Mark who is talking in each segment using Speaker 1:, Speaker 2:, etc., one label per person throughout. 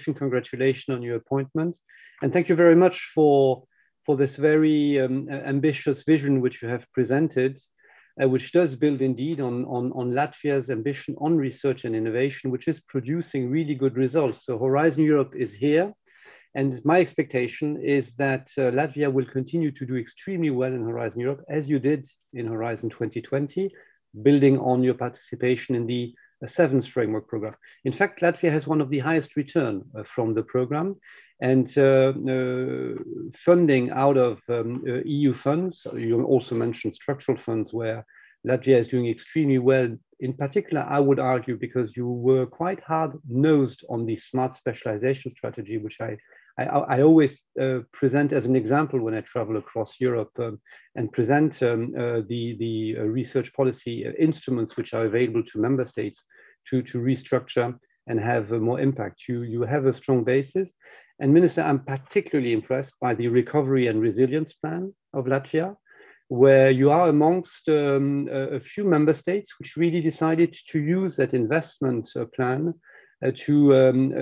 Speaker 1: invitation. Congratulations on your appointment. And thank you very much for this very ambitious vision which you have presented, which does build indeed on Latvia's ambition on research and innovation, which is producing really good results. So Horizon Europe is here. And my expectation is that Latvia will continue to do extremely well in Horizon Europe, as you did in Horizon 2020, building on your participation in the seventh framework program. In fact, Latvia has one of the highest return from the program, and funding out of EU funds. You also mentioned structural funds where Latvia is doing extremely well. In particular, I would argue because you were quite hard-nosed on the smart specialization strategy, which I always present as an example when I travel across Europe and present the research policy instruments which are available to member states to restructure and have more impact. You have a strong basis. And Minister, I'm particularly impressed by the recovery and resilience plan of Latvia, where you are amongst a few member states which really decided to use that investment plan to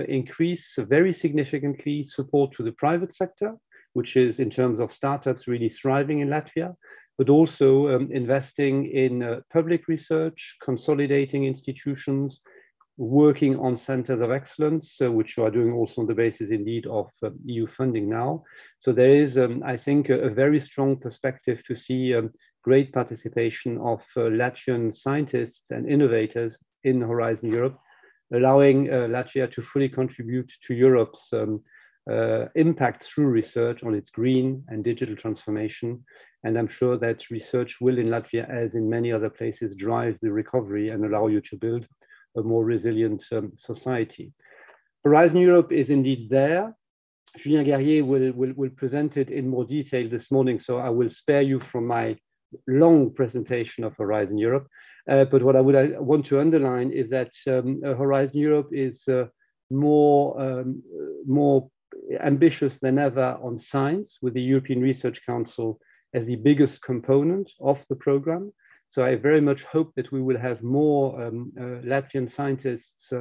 Speaker 1: increase very significantly support to the private sector, which is in terms of startups really thriving in Latvia, but also investing in public research, consolidating institutions, working on centers of excellence, which you are doing also on the basis indeed of EU funding now. So there is, I think, a very strong perspective to see great participation of Latvian scientists and innovators in Horizon Europe, allowing Latvia to fully contribute to Europe's impact through research on its green and digital transformation. And I'm sure that research will in Latvia, as in many other places, drive the recovery and allow you to build a more resilient society. Horizon Europe is indeed there. Julien Guerrier will present it in more detail this morning, so I will spare you from my long presentation of Horizon Europe. But what I want to underline is that Horizon Europe is more ambitious than ever on science, with the European Research Council as the biggest component of the program. So I very much hope that we will have more Latvian scientists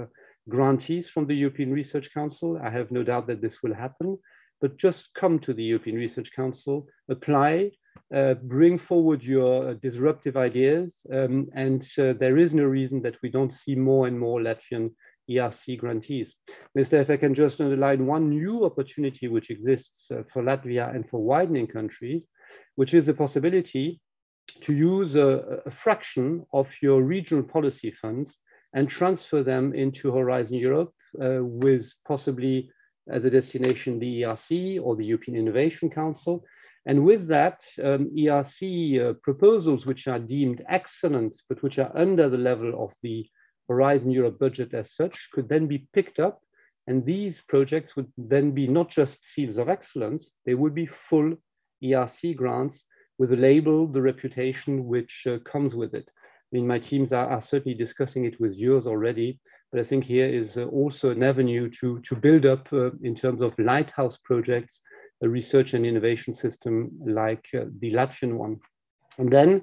Speaker 1: grantees from the European Research Council. I have no doubt that this will happen, but just come to the European Research Council, apply, bring forward your disruptive ideas, and there is no reason that we don't see more and more Latvian ERC grantees. Mr. If I can just underline one new opportunity which exists for Latvia and for widening countries, which is a possibility to use a fraction of your regional policy funds and transfer them into Horizon Europe with possibly as a destination the ERC or the European Innovation Council. And with that, ERC proposals which are deemed excellent, but which are under the level of the Horizon Europe budget as such, could then be picked up. And these projects would then be not just seals of excellence, they would be full ERC grants with the label, the reputation which comes with it. I mean, my teams are certainly discussing it with yours already, but I think here is also an avenue to build up in terms of lighthouse projects, a research and innovation system like the Latvian one. And then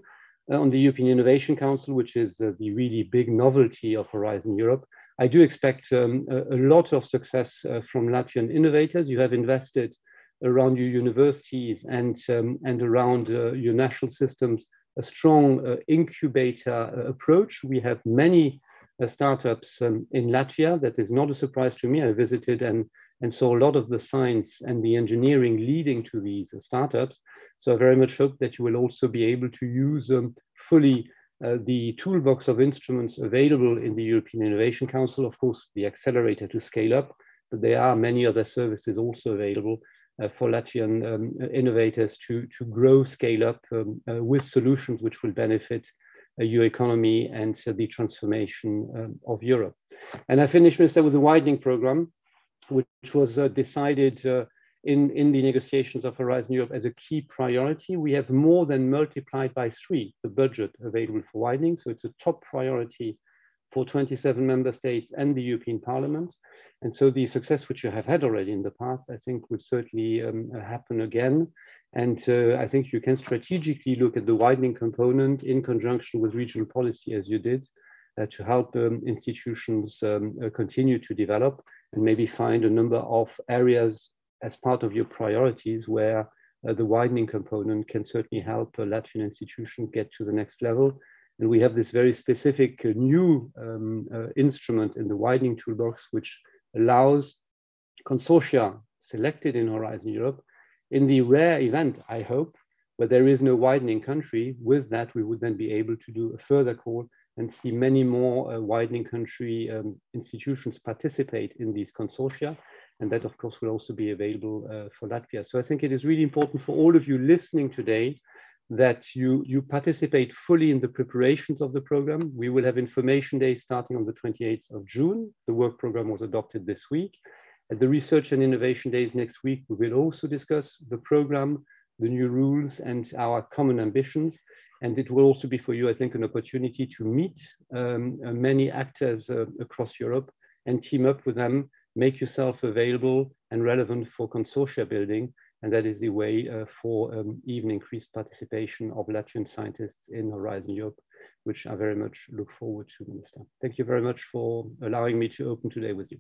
Speaker 1: on the European Innovation Council, which is the really big novelty of Horizon Europe, I do expect a lot of success from Latvian innovators. You have invested around your universities and around your national systems, a strong incubator approach. We have many startups in Latvia. That is not a surprise to me. I visited and saw a lot of the science and the engineering leading to these startups. So I very much hope that you will also be able to use fully the toolbox of instruments available in the European Innovation Council, of course, the accelerator to scale up, but there are many other services also available for Latvian innovators to grow, scale up with solutions which will benefit your economy and the transformation of Europe. And I finished, Minister, with the widening program, which was decided in the negotiations of Horizon Europe as a key priority. We have more than multiplied by 3 the budget available for widening, so it's a top priority for 27 member states and the European Parliament. And so the success which you have had already in the past, I think will certainly happen again. And I think you can strategically look at the widening component in conjunction with regional policy as you did to help institutions continue to develop and maybe find a number of areas as part of your priorities where the widening component can certainly help a Latvian institution get to the next level. And we have this very specific new instrument in the widening toolbox, which allows consortia selected in Horizon Europe, in the rare event, I hope, where there is no widening country. With that, we would then be able to do a further call and see many more widening country institutions participate in these consortia. And that, of course, will also be available for Latvia. So I think it is really important for all of you listening today that you participate fully in the preparations of the program. We will have information days starting on the 28th of June. The work program was adopted this week. At the Research and Innovation Days next week, we will also discuss the program, the new rules, and our common ambitions. And it will also be for you, I think, an opportunity to meet many actors across Europe and team up with them, make yourself available and relevant for consortia building. And that is the way for even increased participation of Latvian scientists in Horizon Europe, which I very much look forward to, Minister. Thank you very much for allowing me to open today with you.